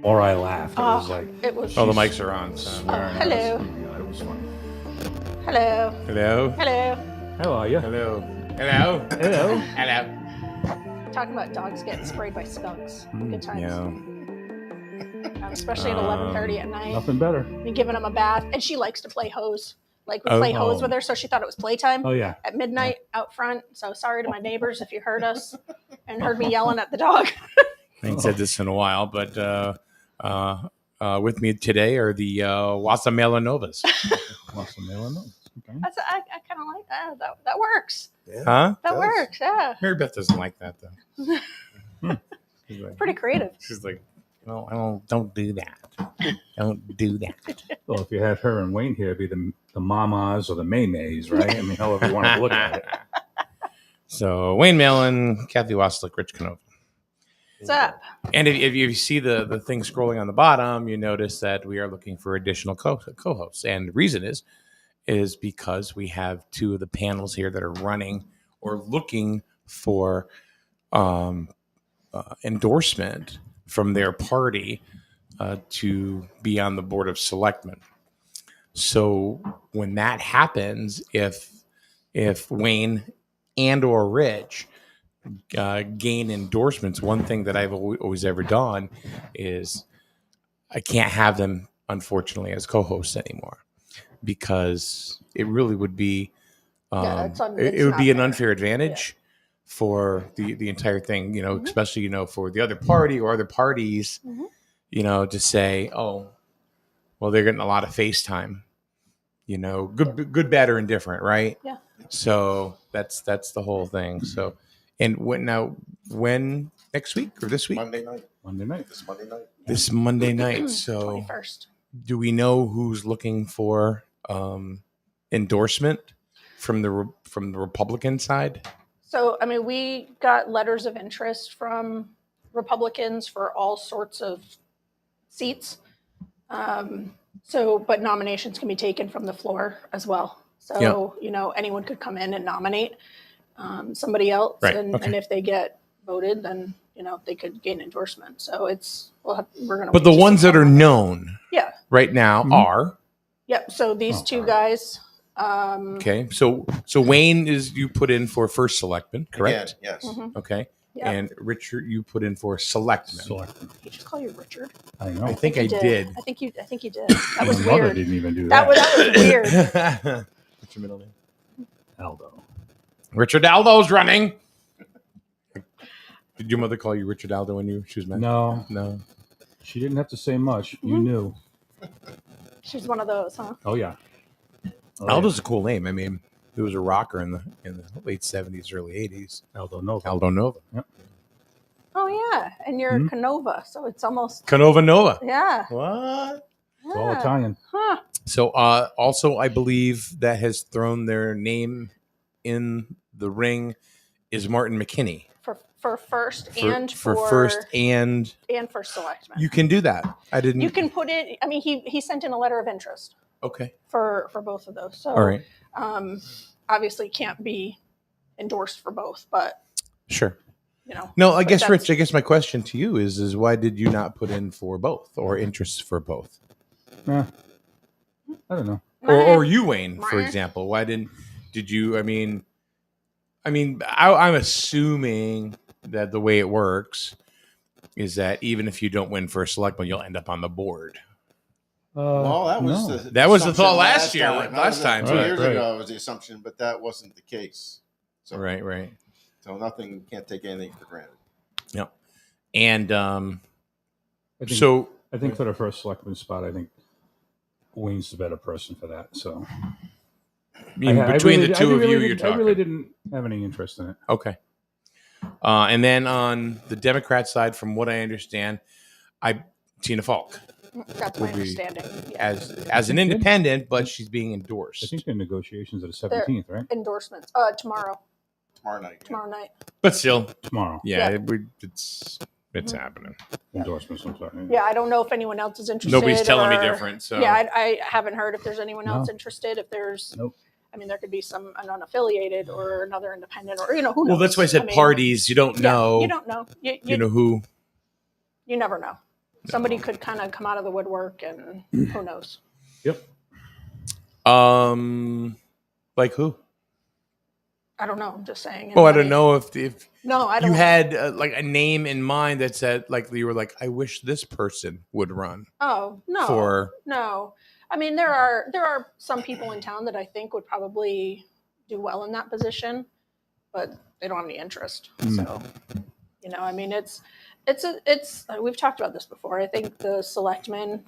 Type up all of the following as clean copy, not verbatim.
or I laughed. It was like, It was. Oh, the mics are on. So. Hello. Yeah, it was funny. Hello. Hello. Hello. How are you? Hello. Hello. Hello. Hello. Talking about dogs getting sprayed by skunks. Good times. Yeah. Especially at 11:30 at night. Nothing better. You're giving them a bath, and she likes to play hose. Like we Oh. play hose with her, so she thought it was playtime. Oh yeah. At midnight out front. So sorry to my neighbors if you heard us and heard me yelling at the dog. I haven't said this in a while, but with me today are the Wassa Melanovas. Awesome. Okay. I kind of like that. That works. Yeah. Huh? That works. Yeah. Mary Beth doesn't like that though. She's like, Pretty creative. she's like, no, don't do that. Don't do that. Well, if you had her and Wayne here, it'd be the mamas or the maymays, right? I mean, however you want to look at it. So Wayne Malin, Kathy Waslick, Rich Canova. What's up? And if you see the thing scrolling on the bottom, you notice that we are looking for additional co-hosts. And the reason is because we have two of the panels here that are running or looking for endorsement from their party to be on the board of selectmen. So when that happens, if Wayne and or Rich gain endorsements, one thing that I've always ever done is I can't have them, unfortunately, as co-hosts anymore, because it really would be it would be an unfair advantage for the entire thing, especially for the other party or other parties, to say, oh, well, they're getting a lot of FaceTime, good, bad, or indifferent, right? Yeah. So that's the whole thing. So, and when next week or this week? Monday night. This Monday night. So 21st. do we know who's looking for endorsement from the Republican side? So, I mean, we got letters of interest from Republicans for all sorts of seats. But nominations can be taken from the floor as well. So, anyone could come in and nominate somebody else. Right. And if they get voted, then, they could gain endorsement. So we're going to. But the ones that are known right now are. Yep. So these two guys. Okay. So Wayne you put in for first selectman, correct? Again, yes. Mhm. Okay. Yep. And Richard, you put in for selectman. Selectman. He just call you Richard. I know. I think I did. I think you did. That was My mother weird. didn't even do That that. was weird. What's your middle name? Aldo. Richard Aldo's running. Did your mother call you Richard Aldo when she was married? No, she didn't have to say much. You knew. She's one of those, huh? Oh yeah. Aldo's a cool name. I mean, he was a rocker in the late 70s, early 80s. Aldo Nova. Aldo Nova. Yep. Oh yeah, and you're Canova, so it's almost Canova Nova. yeah. What? It's all Italian. Huh. So also, I believe that has thrown their name in the ring is Martin McKinney. For first For first and for selectman. you can do that. I didn't. You can put it. I mean, he sent in a letter of interest Okay. for both of those. So All right. Obviously can't be endorsed for both, but Sure. but No, I guess, that's- Rich, I guess my question to you is why did you not put in for both or interests for both? I don't know. Or you, Wayne, for Meh. example. Why did you, I'm assuming that the way it works is that even if you don't win for a selectman, you'll end up on the board. Well, that was no. That was the assumption thought last year, time. last time, 2 right, years right. ago was the assumption, but that wasn't the case. So, Right. So nothing, can't take anything for granted. Yeah. And I think, so I think for the first selectman spot, I think Wayne's the better person for that. So between the two of you, you're talking. I really didn't have any interest in it. Okay. And then on the Democrat side, from what I understand, Tina Falk that's my would be understanding. Yeah. as an independent, but she's being I endorsed. think the negotiations are the 17th, right? Endorsements. Tomorrow Tomorrow night. night. But still, Tomorrow. yeah, Yeah. it's happening. Endorsements, I'm sorry. Yeah, I don't know if anyone else is interested. Nobody's telling me or- different. So Yeah, I haven't heard if there's anyone else No. interested. If there's, Nope. I mean, there could be an unaffiliated or another independent, or who knows. well, that's why I said mean, parties. You don't yeah, know. you don't know. You You know who. you never know. somebody could kind of come out of the woodwork, and who knows? Yep. Like who? I don't know. I'm just saying. Oh, I don't Anybody. know if No, I don't. you had like a name in mind that said like you were like, I wish this person would run Oh no. for. No. I mean, there are some people in town that I think would probably do well in that position, but they don't have any interest. So, I mean, it's we've talked about this before. I think the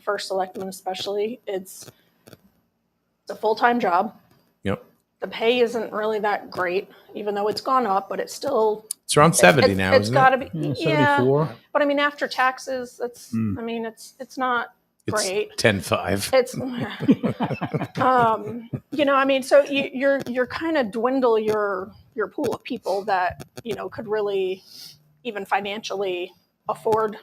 first selectman especially, it's a full-time job. Yep. The pay isn't really that great, even though it's gone up, but it's still It's around 70 now, it's isn't got it? to be Yeah, 74. But I mean, after taxes, that's I mean, it's not great. It's 10.5. It's I mean, so you're kind of dwindle your pool of people that could really even financially afford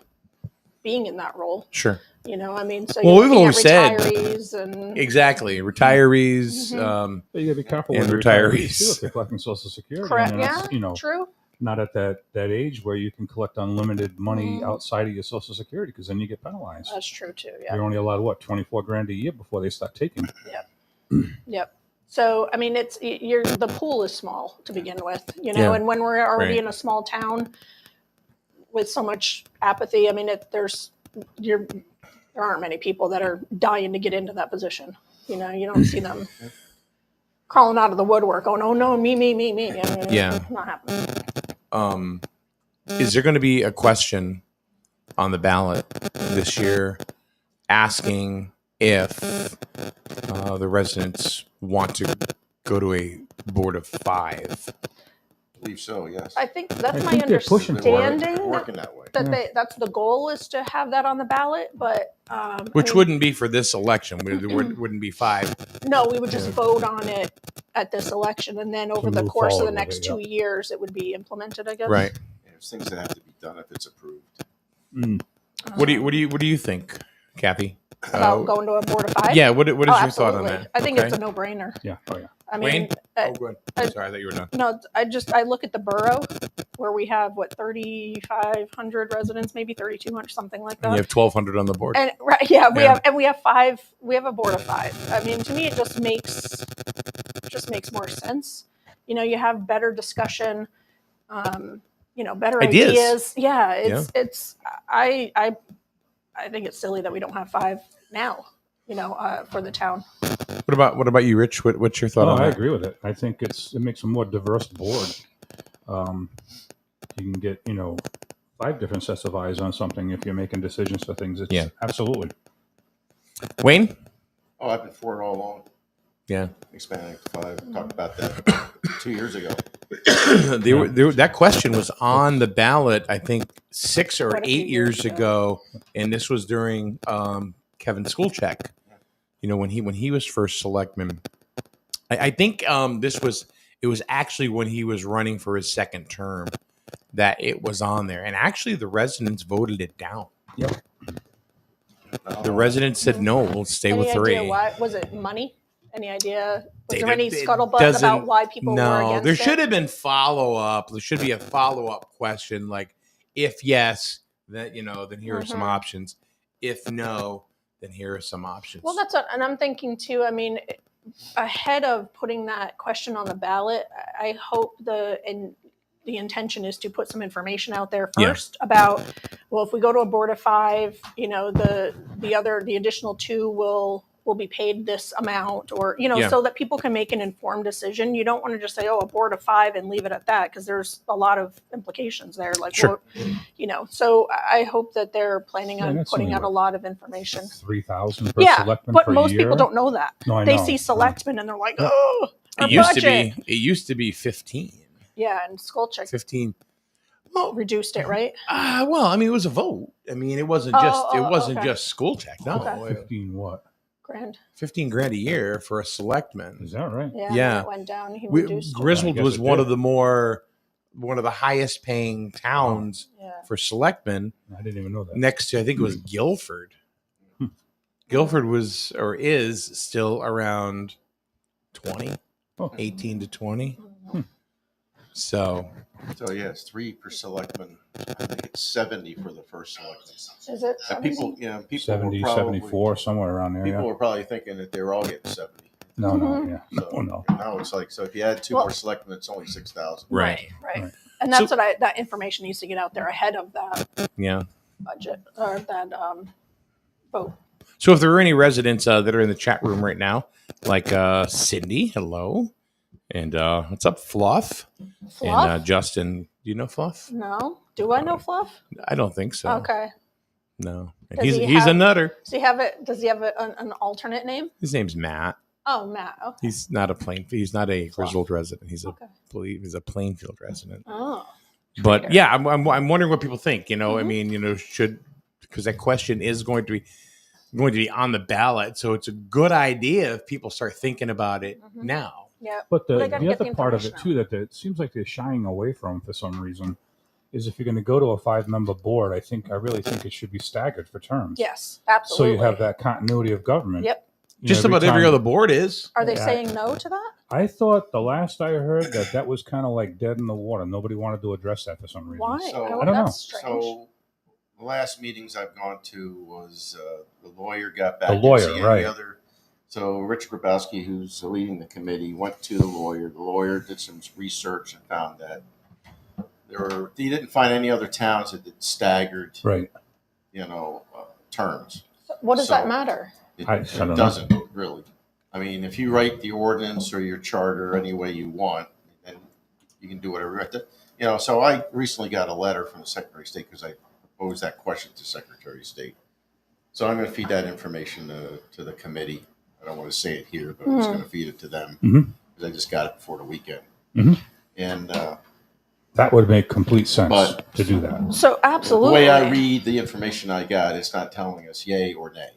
being in that role. Sure. I mean, so Well, you're we've looking always at said- retirees and Exactly. Retirees. Mm-hmm. But you gotta be careful And with retirees. too if they're collecting Social Security. correct, and yeah, it's, true. not at that age where you can collect unlimited money Mhm. outside of your Social Security, because then you get penalized. That's true too. Yeah. You're only allowed 24 grand a year before they start taking. Yep. So I mean, the pool is small to begin with, Yeah. and when we're already Right. in a small town with so much apathy, I mean, there aren't many people that are dying to get into that position. You don't see them crawling out of the woodwork. Oh no, me. I mean, Yeah. it's not happening. Is there going to be a question on the ballot this year asking if the residents want to go to a board of 5? I believe so. Yes. I think that's I my think they're pushing for it. understanding. Working that way. That's the goal, is to have that on the ballot, but Which I mean, wouldn't be for this election. There wouldn't be 5. no, we would just vote on it at this election, and then over the move course of the forward with next it, 2 years, it would be implemented, I guess. Right. There's things that have to be done if it's approved. What do you think, Kathy? About going to a board of 5. Yeah. What is your thought on absolutely. that? I think Okay. it's a no-brainer. Yeah. Oh yeah. I mean, Wayne? uh, Good. Sorry, I thought you were done. no, I look at the borough where we have 3,500 residents, maybe 3,200, something like And that. you have 1,200 on the board. And right, yeah, we Yeah. have, and we have 5. We have a board of 5. I mean, to me, it just makes more sense. You have better discussion. Better Ideas. ideas. Yeah, it's. I think it's silly that we don't have 5 now. For the town. What about you, Rich? What's your thought Oh, on I that? agree with it. I think it makes a more diverse board. You can get 5 different sets of eyes on something if you're making decisions for things. It's Yeah. absolutely. Wayne? Oh, I've been for it all along. Yeah. Expanding to 5. Talked about that 2 years ago. That question was on the ballot, I think, 6 or Quite a few 8 years years ago, and this was during Kevin Skulchek. When he was first selectman. I think it was actually when he was running for his second term that it was on there, and actually the residents voted it down. Yep. The residents said no, we'll stay Any with 3. idea why? Was it money? Any idea? Was They there any don't- it scuttlebutt doesn't- about why people were No, against there it? should have been follow up. There should be a follow up question like, if yes, then here are some Mhm. options. If no, then here are some options. Well, and I'm thinking too. I mean, ahead of putting that question on the ballot, I hope the intention is to put some information out there Yeah. first about, well, if we go to a board of 5, the additional 2 will be paid this amount, or Yeah. so that people can make an informed decision. You don't want to just say, oh, a board of 5 and leave it at that, because there's a lot of implications there. Like, Sure. so I hope that they're planning Yeah, on that's putting only out a lot of information. 3,000 per Yeah, selectman but per most year. people don't know that. No, I They know. see selectmen and they're like, oh, our it used budget. to be 15. Yeah, and Skolchek 15. Well, reduced it, right? well, I mean, it was a vote. I mean, it wasn't okay. just school check. No, Okay. 15 what? Grand. 15 grand a year for a selectman. Is that right? Yeah. Yeah. It went down. He reduced it. Griswold I guess was it one did. of the highest paying towns Yeah. for selectmen, I didn't even know that. next to I think it was Guilford. Guilford was or is still around 20, Oh. 18 to 20. Mhm. So So yeah, it's 3 per selectman. I think it's 70 for the first selectman. Is it? And people, people 70, were probably 74, somewhere around there. people Yeah. were probably thinking that they were all getting 70. No, no, Mhm. yeah. So No. now it's like, so if you add 2 Well- more selectmen, it's only 6,000. Right. Right. And that's that information needs to get out there ahead of that Yeah. budget or that vote. So if there are any residents that are in the chat room right now, like Cindy, hello. And what's up, Fluff? Fluff? And Justin, do you know Fluff? No. Do I know Fluff? I don't think so. Okay. No. And Does he's he a have- nutter. Does he have it? Does he have an alternate name? His name's Matt. Oh, Matt. Okay. He's not a Griswold resident. He's Okay. he's a Plainfield resident. Oh. But Traitor. yeah, I'm wondering what people think. I Mhm. mean, because that question is going to be on the ballot, so it's a good idea if people start thinking about it Mhm. now. Yeah. But Well, the they gotta get other the part of it information too that it seems like they're shying away from for some reason is if you're going to go to a 5-member board, I really think it should be staggered for terms. Yes. So Absolutely. you have that continuity of government. Yep. You Just know, about every time- other board is. Are they Yeah. saying no to that? I thought the last I heard that was kind of like dead in the water. Nobody wanted to address that for some reason. Why? So- Oh, I don't know. that's strange. So the last meetings I've gone to was the lawyer got back. The didn't lawyer, see any right. Other, so Rich Grabowski, who's leading the committee, went to the lawyer. The lawyer did some research and found that he didn't find any other towns that did staggered, Right. terms. What does so- that matter? It, I it don't know. doesn't really. I mean, if you write the ordinance or your charter any way you want, then you can do whatever you want. So I recently got a letter from the Secretary of State because I posed that question to Secretary of State. So I'm going to feed that information to the committee. I don't want to say it here, but I'm just going to feed it to them Mhm. because I just got it before the weekend. Mhm. And That would make complete sense But- to do that. So absolutely. the way I read the information I got, it's not telling us yay or nay.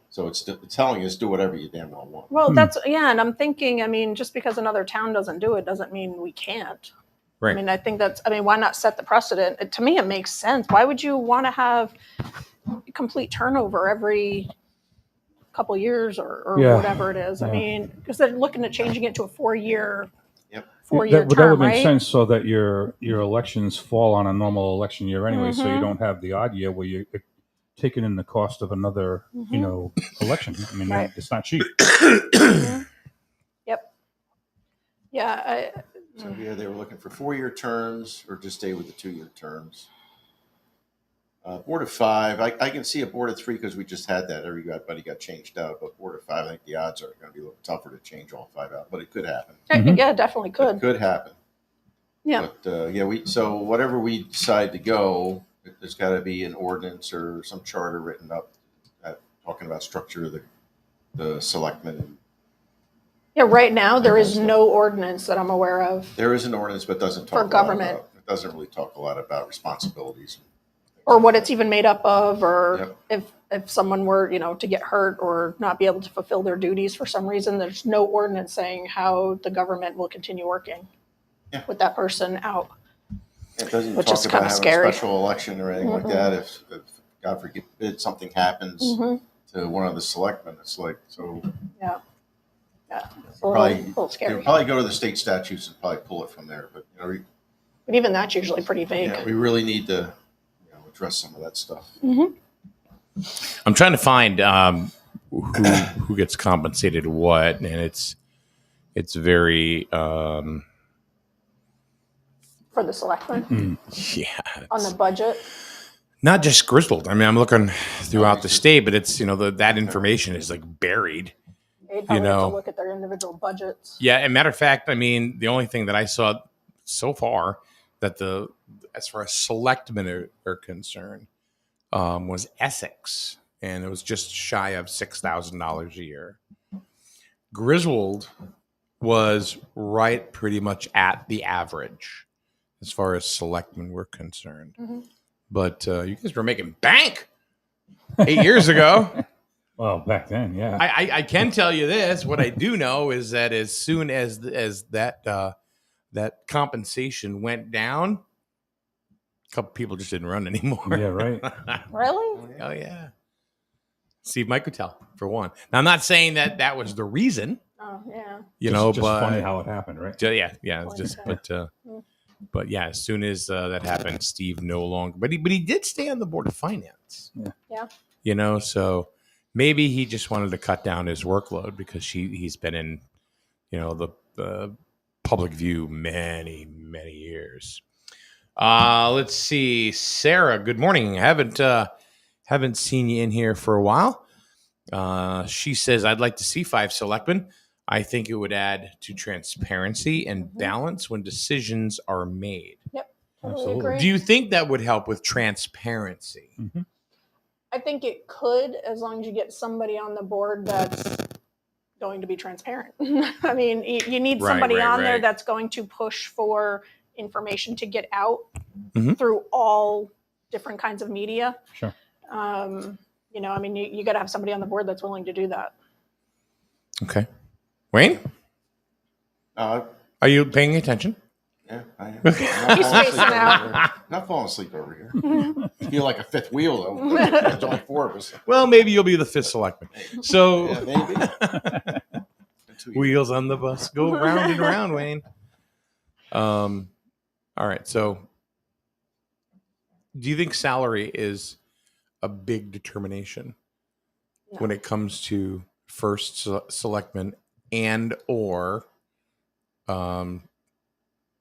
So it's telling us do whatever you damn well want. Well, Hmm. and I'm thinking, I mean, just because another town doesn't do it doesn't mean we can't. Right. I mean, I think why not set the precedent? To me, it makes sense. Why would you want to have complete turnover every couple years or Yeah. whatever it is? I Yeah. mean, because they're looking at changing it to a 4-year, Yep. 4-year that term, would make right? sense so that your elections fall on a normal election year anyway, so you Mhm. don't have the odd year where you're taking in the cost of another, Mhm. election. I mean, Right. it's not cheap. Yep. Yeah. So yeah, they were looking for 4-year terms or just stay with the 2-year terms. Board of 5, I can see a board of 3 because we just had that. Everybody got changed out, but board of 5, I think the odds are going to be a little tougher to change all 5 out, but it could happen. Mhm. Yeah, definitely It could. could happen. Yeah. But so whatever we decide to go, there's got to be an ordinance or some charter written up talking about structure of the selectmen. Yeah, right now, there is no ordinance that I'm aware of. There is an ordinance, but doesn't talk For a lot government. it doesn't really talk a lot about responsibilities. Or what it's even made up of, or Yep. if someone were, to get hurt or not be able to fulfill their duties for some reason, there's no ordinance saying how the government will continue working Yeah. with that person out. It doesn't Which talk is about kinda having scary. a special election or anything like that. If God forbid something happens Mhm. to one of the selectmen, it's like, so Yeah, it's a Probably- little they'll scary. probably go to the state statutes and probably pull it from there. But But even that's usually pretty vague. we really need to address some of that stuff. I'm trying to find who gets compensated what, and it's very For the selectmen yeah. on the budget. Not just Griswold. I mean, I'm looking throughout the state, but it's that information is like buried. They'd probably have know. to look at their individual budgets. Yeah, and matter of fact, I mean, the only thing that I saw so far that as far as selectmen are concerned was Essex, and it was just shy of $6,000 a year. Griswold was right pretty much at the average as far as selectmen were concerned. Mhm. But you guys were making bank 8 years ago. Well, back then, yeah. I can tell you this. What I do know is that as soon as that compensation went down, a couple people just didn't run anymore. Yeah, right. Really? Oh yeah. Steve Michael for one. Now I'm not saying that was the reason, Oh, yeah. you know, just but funny how it happened, right? yeah, it's just Point but But yeah, as soon as that happened, Steve no longer. But he did stay on the board of finance. Yeah. You know, so maybe he just wanted to cut down his workload because he's been in, the public view many years. Let's see, Sarah. Good morning. Haven't seen you in here for a while. She says, "I'd like to see 5 selectmen. I think it would add to transparency and balance when decisions are made." Yep. Totally Absolutely. agree. Do you think that would help with transparency? I think it could, as long as you get somebody on the board that's going to be transparent. I mean, you need Right, somebody right, on there right. that's going to push for information to get out Mhm. through all different kinds of media. Sure. I mean, you got to have somebody on the board that's willing to do that. Okay. Wayne, Uh, are you paying attention? yeah, I am. He's spacing out. Not falling asleep over here. I feel like a fifth wheel though. There's only 4 of us. Well, maybe you'll be the 5th selectman. So, Yeah, maybe. In 2 years. wheels on the bus go round and round, Wayne. All right. So, do you think salary is a big determination No. when it comes to first selectman and or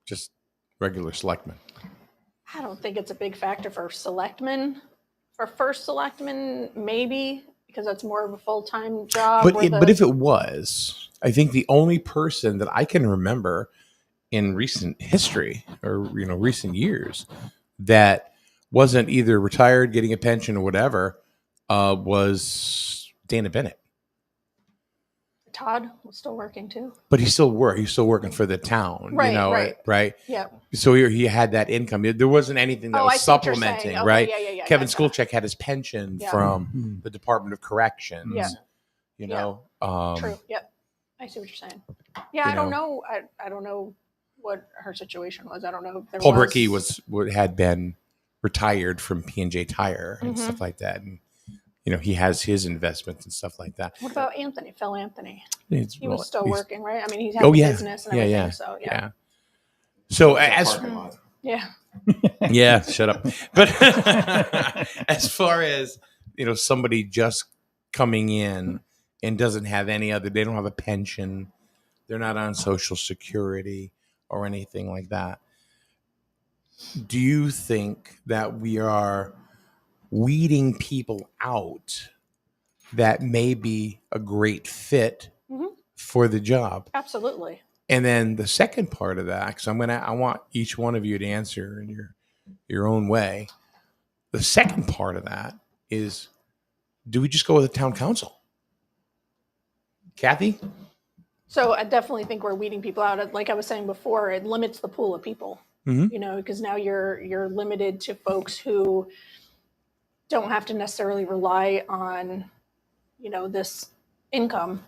just regular selectmen? I don't think it's a big factor for selectmen. For first selectmen, maybe, because that's more of a full-time job. But if it was, I think the only person that I can remember in recent history or recent years that wasn't either retired, getting a pension, or whatever, was Dana Bennett. Todd was still working too. But he's still working for the town, Right. right? Yeah. So he had that income. There wasn't anything that I was see what you're supplementing, saying. Okay, right? Yeah. Kevin gotcha. Skulchek had his pension Yeah. from the Department of Corrections. Yeah. True. Yep. I see what you're saying. Yeah, I don't know. I don't know what her situation was. I don't know if there Paul was. Brickey had been retired from P&J Tire and stuff like that, and he has his investments and stuff like that. What about Anthony? Phil Anthony. He He was still working, right? I mean, he had Oh, the yeah. business and Yeah, everything. yeah. So Yeah. So It's a as parking lot. yeah. yeah, shut up. But as far as somebody just coming in and doesn't have they don't have a pension, they're not on Social Security or anything like that. Do you think that we are weeding people out that may be a great fit Mhm. for the job? Absolutely. And then the second part of that, because I want each one of you to answer in your own way. The second part of that is, do we just go with the town council? Kathy? So I definitely think we're weeding people out. Like I was saying before, it limits the pool of people. Mhm. Because now you're limited to folks who don't have to necessarily rely on, this income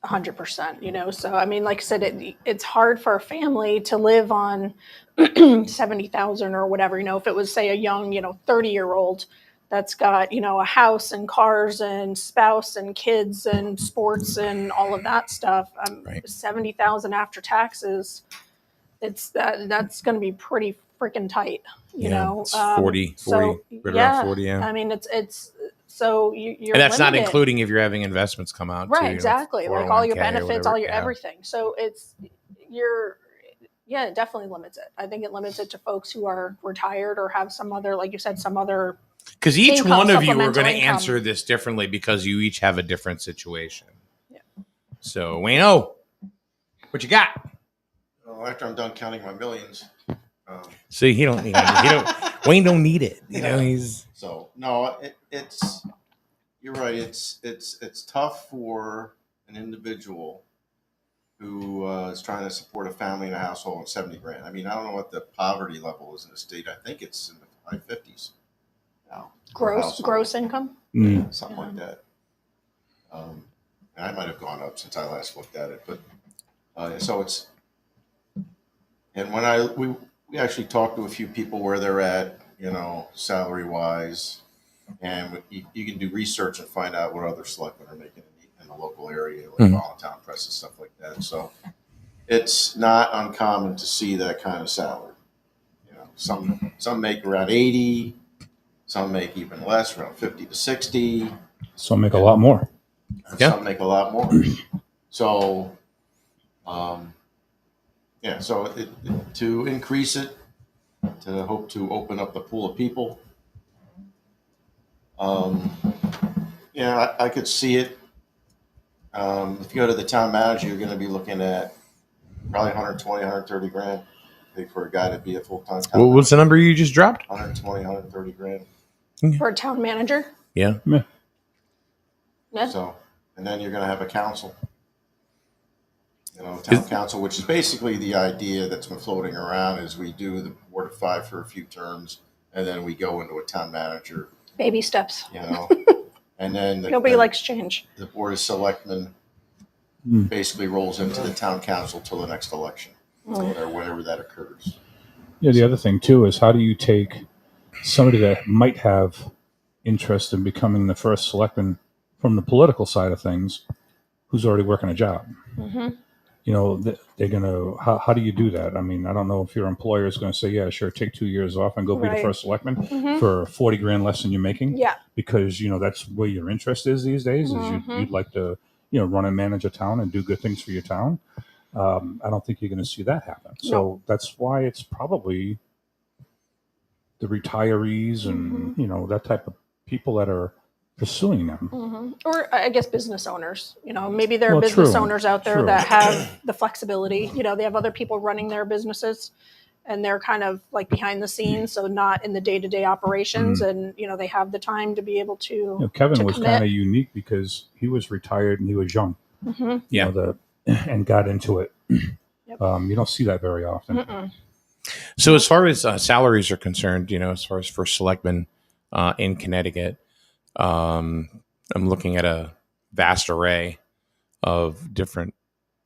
100%, So, I mean, like I said, it's hard for a family to live on 70,000 or whatever, if it was, say, a young, 30-year-old that's got, a house and cars and spouse and kids and sports and all of that stuff. Right. 70,000 after taxes, that's going to be pretty freaking tight, you know. It's 40, so, right around 40, yeah. I mean, it's so you're And that's not limited. including if you're having investments come out. Right, too, exactly. Like all your 401k or benefits, whatever. all your Yeah. everything. So it definitely limits it. I think it limits it to folks who are retired or have some other, like you said, some other. Because each Income, one of you are supplemental going to income. answer this differently because you each have a different situation. Yeah. So, Wayno, what you got? Well, after I'm done counting my millions. See, he don't need it. Wayne don't need it. He's So no, it's you're right. It's tough for an individual who is trying to support a family and a household on 70 grand. I mean, I don't know what the poverty level is in the state. I think it's in the high 50s now. per household. Gross income. Yeah, something like that. And I might have gone up since I last looked at it, but so it's. And when we actually talked to a few people where they're at, salary wise, and you can do research and find out what other selectmen are making in the local area, like Voluntown Press and stuff like that. So it's not uncommon to see that kind of salary. some make around 80, some make even less, around 50 to 60. Some make a lot more. And Yeah. some make a lot more. So, so to increase it, to hope to open up the pool of people. I could see it. If you go to the town manager, you're going to be looking at probably 120, 130 grand for a guy to be a full-time town What was the number you just dropped? 120, 130 grand. For a town manager? Yeah. Yeah. So, and then you're going to have a council. Town council, which is basically the idea that's been floating around, is we do the board of 5 for a few terms, and then we go into a town manager. Baby steps. And then Nobody likes change. the board of selectmen basically rolls into the town council till the next election, or whenever that occurs. Yeah, the other thing too is how do you take somebody that might have interest in becoming the first selectman from the political side of things, who's already working a job? Mm-hmm. They're gonna. How do you do that? I mean, I don't know if your employer is going to say, "Yeah, sure, take 2 years off and go be the Right. first selectman Mm-hmm. for 40 grand less than you're making." Yeah. Because that's where your interest is these days. Is Mhm. you'd like to run and manage a town and do good things for your town. I don't think you're going to see that happen. So that's why it's probably the retirees and that type of people that are pursuing them. Mm-hmm. Or I guess business owners. Maybe there are Well, business true. owners out there True. that have the flexibility. They have other people running their businesses, and they're kind of like behind the scenes, so not in the day-to-day operations, and they have the time to be able to. Kevin to was commit. kind of unique because he was retired and he was young. Mm-hmm. Yeah. And got into it. Yep. You don't see that very often. Mm-mm. So as far as salaries are concerned, as far as first selectmen in Connecticut, I'm looking at a vast array of different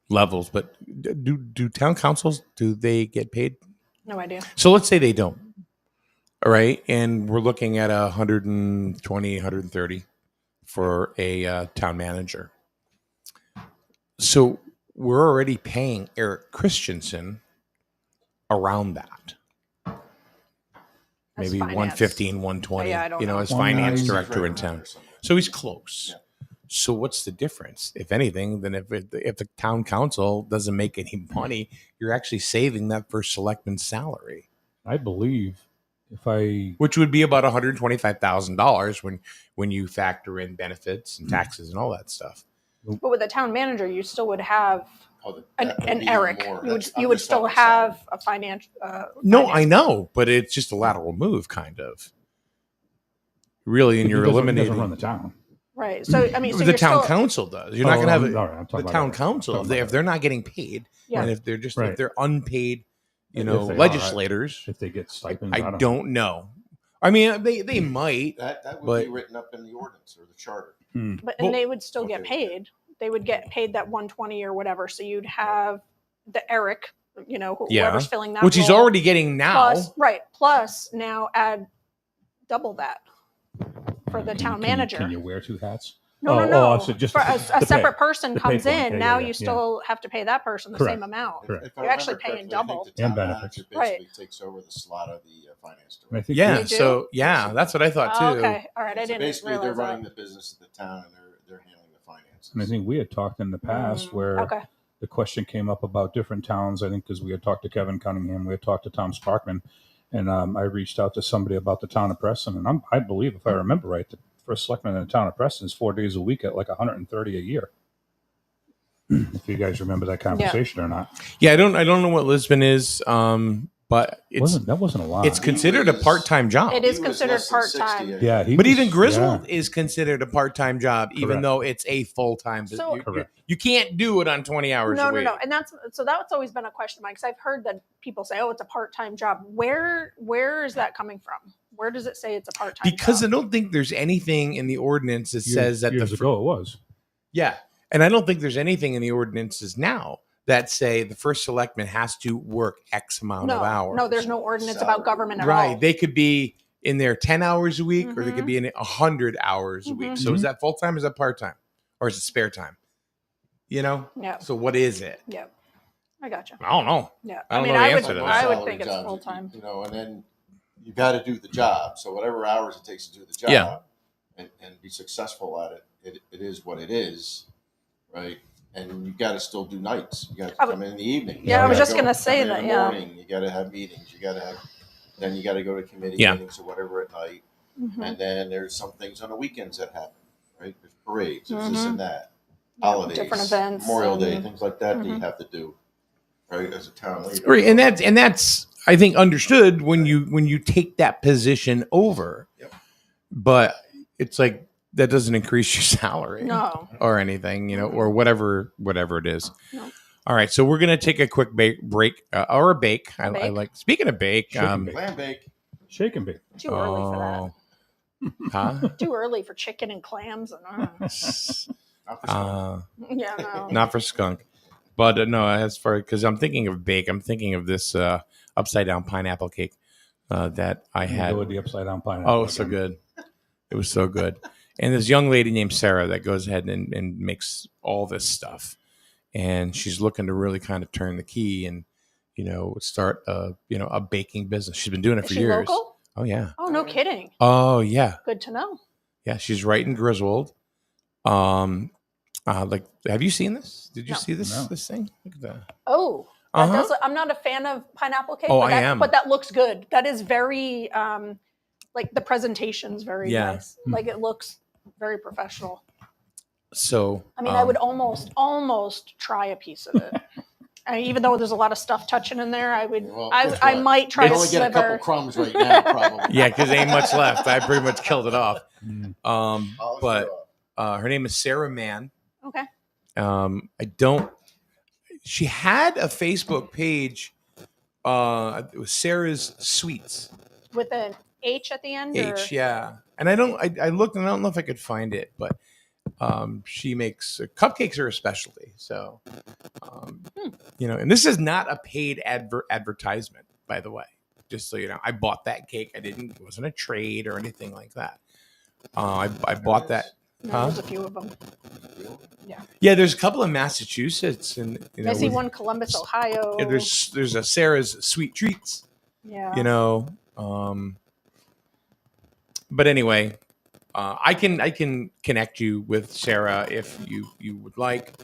levels. But do town councils, do they get paid? No idea. So let's say they don't. All right, and we're looking at 120, 130 for a town manager. So we're already paying Eric Christensen around that. That's Maybe finance. 115, 120, Yeah, I don't know. as Well, finance he's director in Right around town. there somewhere. So he's close. Yeah. So what's the difference, if anything, than if the town council doesn't make any money, you're actually saving that first selectman's salary, I believe which would be about $125,000 when you factor in benefits and taxes and all that stuff. But with a town manager, you still would have Oh, an that would be Eric. more. You would That's- I'm you would just still talking have salary. a financial. No, finance. I know, but it's just a lateral move, kind of. Really, and he you're doesn't eliminating run the town. Right. So I mean, so the you're town still, council does. You're not going to have all right, I'm the talking about town Eric. council I'm talking if about they're not getting paid, Yeah. and if they're just Right. if they're unpaid, If they are, legislators. if they get stipends. I don't know. I mean, they might. That would But- be written up in the ordinance or the charter. but Well, and they would still get okay. paid. They would get paid that 120 or whatever. So you'd have the Eric, Yeah. whoever's filling that, Which he's role, already getting now. plus now add double that for the town manager. Can you wear two hats? No. So just For the a pay. separate person The comes pay point. in. Yeah, now yeah, you still have to pay that person the Correct. same amount. Correct. If I You're actually remember paying correctly, I double. think the town And benefits. manager Right. basically takes over the slot of the finance And I director. think Yeah. They do? So that's what I thought too. Oh, okay. All right. I So didn't basically, they're realize running that. the business of the town, and they're handling the finances. And I think we had talked in the past where Okay. the question came up about different towns. I think because we had talked to Kevin Cunningham, we had talked to Tom Sparkman, and I reached out to somebody about the town of Preston, and I believe, if I remember right, the first selectman in the town of Preston is 4 days a week at like 130 a year. If you guys remember that conversation or not, Yeah, I don't know what Lisbon is, but that wasn't a lot. it's considered a part-time job. It is He was considered less than 60, part-time. I think. yeah, But was- even Griswold yeah. is considered a part-time job, even Correct. though it's a full-time. So- Correct. You can't do it on 20 hours No, a week. and that's always been a question of mine because I've heard that people say, "Oh, it's a part-time job." Where is that coming from? Where does it say it's a part-time? Because I job? don't think there's anything in the ordinance that says that years ago it was. Yeah, and I don't think there's anything in the ordinances now that say the first selectman has to work X amount of hours. No, there's no ordinance Salary. about government at right. all. They could be in there 10 hours a week, or they Mhm. could be in it 100 hours a week. Mhm. So is that full time? Or is that part time, or is it spare time? Yeah. So what is it? Yeah. I gotcha. I don't know. Yeah. I don't mean, know the I would, answer to that. I would Salary think it's jobs, full time. You know, and then you got to do the job. So whatever hours it takes to do the job Yeah. and be successful at it, it is what it is, right? And you got to still do nights. You got to I would- come in the evening. Yeah, You I was gotta just gonna say come in that, In the yeah. morning, you got to have meetings. Then you got to go to committee Yeah. meetings or whatever at night. Mhm. And then there's some things on the weekends that happen, right? There's parades, there's this Mhm. and that, Yeah, holidays, different events Memorial Day, and- things like that that you Mhm. have to do, right? As a town leader. Right, and that's I think understood when you take that position over. Yep. But it's like that doesn't increase your salary No. or anything, you know, or whatever it is. No. All right, so we're gonna take a quick break or a bake. I Bake? like speaking of bake. Shake and bake. Clam bake. Shake and bake. Too early for that. Huh? Too early for chicken and clams and Not this one. yeah, no. Not for skunk, but no. As far because I'm thinking of bake, I'm thinking of this upside down pineapple cake that I had. Go with the upside down pineapple. Oh, so good. It was so good. And this young lady named Sarah that goes ahead and makes all this stuff. And she's looking to really kind of turn the key and, you know, start a baking business. She's been doing it Is for she years. local? Oh, yeah. Oh, no kidding. Oh, yeah. Good to know. Yeah. She's right in Griswold. Like, have you seen this? Did you No. see this No. this thing? Look at that. Oh, that does, I'm not a fan of pineapple cake. Oh, but I that, am. But that looks good. That is very, like the presentation's very Yeah. nice. Like it looks very professional. So, I mean, I would almost try a piece of it. I mean, even though there's a lot of stuff touching in there, I would. Well, I guess I what? might try You a only get a couple sliver. crumbs right now, probably. yeah, because ain't much left. I pretty much killed it off. Mm. Polish But it off. her name is Sarah Mann. Okay. I don't. She had a Facebook page. It was Sarah's Sweets. With an H at the end. Or? H, yeah. And I don't. I looked and I don't know if I could find it, but she makes cupcakes are a specialty. So, you know, and this is not a paid advertisement, by the way. Just so you know, I bought that cake. It wasn't a trade or anything like that. I bought that. No, Huh? there's a few of them. Yeah, there's a couple in Massachusetts, and you know, I see with- one Columbus, Ohio. yeah, there's a Sarah's Sweet Treats. Yeah. You know, but anyway, I can connect you with Sarah if you would like.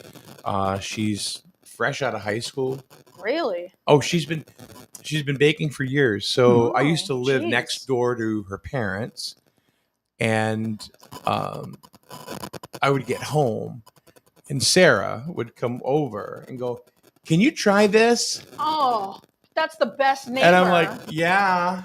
She's fresh out of high school. Really? Oh, she's been baking for years. So I used to Oh, live geez. next door to her parents, and I would get home, and Sarah would come over and go, "Can you try this?" Oh, that's the best neighbor. And I'm like, "Yeah,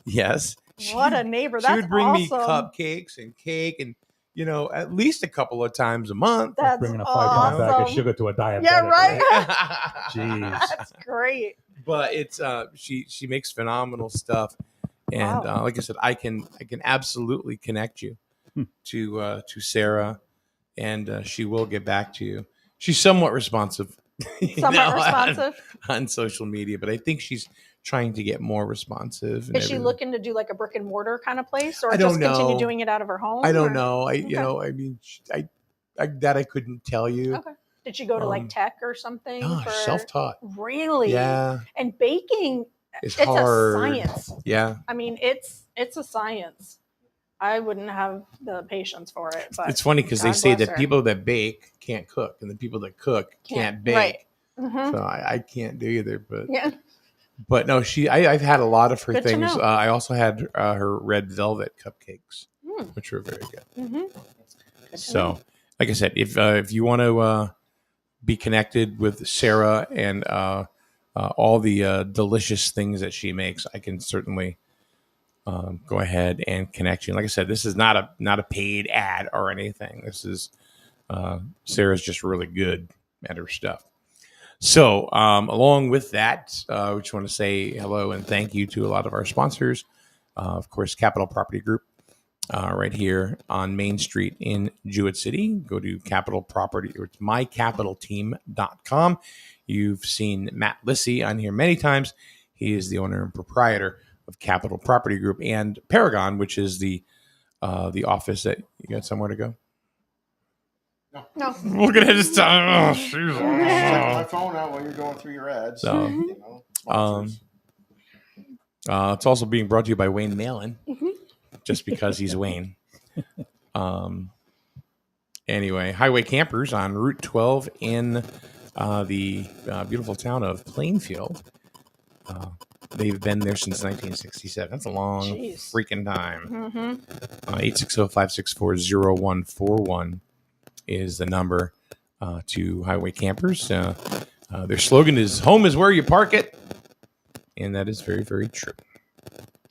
yes." what a neighbor. She That's would bring me awesome. cupcakes and cake, and you know, at least a couple of times a month. That's Bringing a 5-pound bag of awesome. sugar to a diabetic. Yeah, right. Jeez. That's great. But it's she makes phenomenal stuff, and Wow. like I said, I can absolutely connect you to Sarah, and she will get back to you. She's somewhat responsive, you Somewhat know, responsive. on social media, but I think she's trying to get more responsive. and Is she everything. looking to do like a brick and mortar kind of place, or I don't just continue know. doing it out of her home? I don't or- know. Okay. I mean, I that I couldn't tell you. Okay. Did she go to like Um, tech or something? No, for... self-taught. Really? Yeah, And baking, it's it's hard. a science. Yeah, I mean, it's a science. I wouldn't have the patience for it. But it's funny because they God say bless that her. people that bake can't cook, and the people that cook can't bake. Right. Mhm. So I can't do either. But Yeah. but no, I've had a lot of her Good to things. know. I also had her red velvet cupcakes, Mm. which were very good. Mm-hmm. So, like I said, if you want to be connected with Sarah and all the delicious things that she makes, I can certainly go ahead and connect you. Like I said, this is not a paid ad or anything. This is Sarah's just really good at her stuff. So, along with that, we just want to say hello and thank you to a lot of our sponsors. Of course, Capital Property Group, right here on Main Street in Jewett City. Go to Capital Property, or it's mycapitalteam.com. You've seen Matt Lissy on here many times. He is the owner and proprietor of Capital Property Group and Paragon, which is the office that you got somewhere to go. No. Looking at his time. Oh, Check shoot. my phone out while you're going through your ads. So, You know, sponsors. It's also being brought to you by Wayne Malin, Mhm. just because he's Wayne. Anyway, highway campers on Route 12 in the beautiful town of Plainfield. They've been there since 1967. That's a long Jeez. freaking time. Mm-hmm. 860-564-0141 is the number to highway campers. Their slogan is "Home is where you park it," and that is very, very true.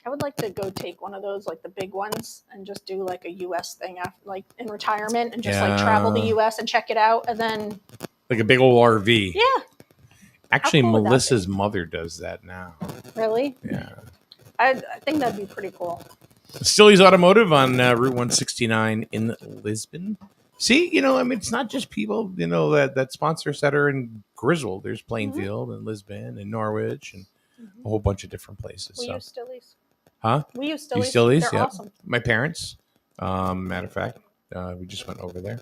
I would like to go take one of those, like the big ones, and just do like a U.S. thing, after, like in retirement, and just like travel the Yeah. U.S. and check it out, and then Like a big old RV. yeah, Actually, How cool would that Melissa's mother does that now. really, Yeah. I think that'd be pretty cool. Stillie's Automotive on Route 169 in Lisbon. See, it's not just people, that sponsor us that are in Griswold. There's Plainfield and Lisbon and Norwich and a whole bunch of different places. We So, use Stillies. huh? We use You Stillies. Stillies? They're Yep. awesome. My parents, matter of fact, we just went over there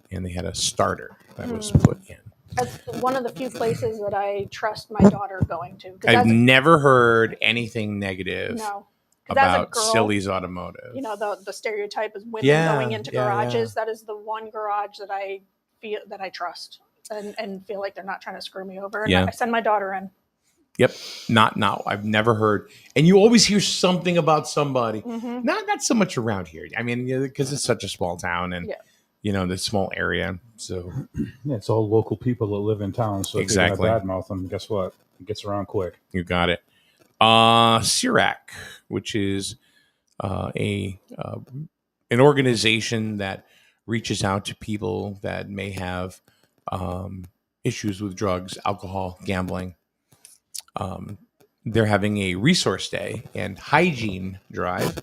and they had a starter that was put in. That's one of the few places that I trust my daughter going to. 'Cause I've as a- never heard anything negative no, because as a about girl, Stillie's Automotive. the stereotype is women Yeah, going into yeah, garages. That is the one garage that I feel that I trust and feel like they're not trying to screw me over. And Yeah. I send my daughter in. Yep. Not I've never heard. And you always hear something about somebody. Mm-hmm. Not so much around here. I mean, because it's such a small town and Yeah. this small area. So Yeah, it's all local people that live in town. So Exactly. if you're gonna badmouth them, guess what? It gets around quick. you got it. CIRAC, which is an organization that reaches out to people that may have issues with drugs, alcohol, gambling. They're having a resource day and hygiene drive.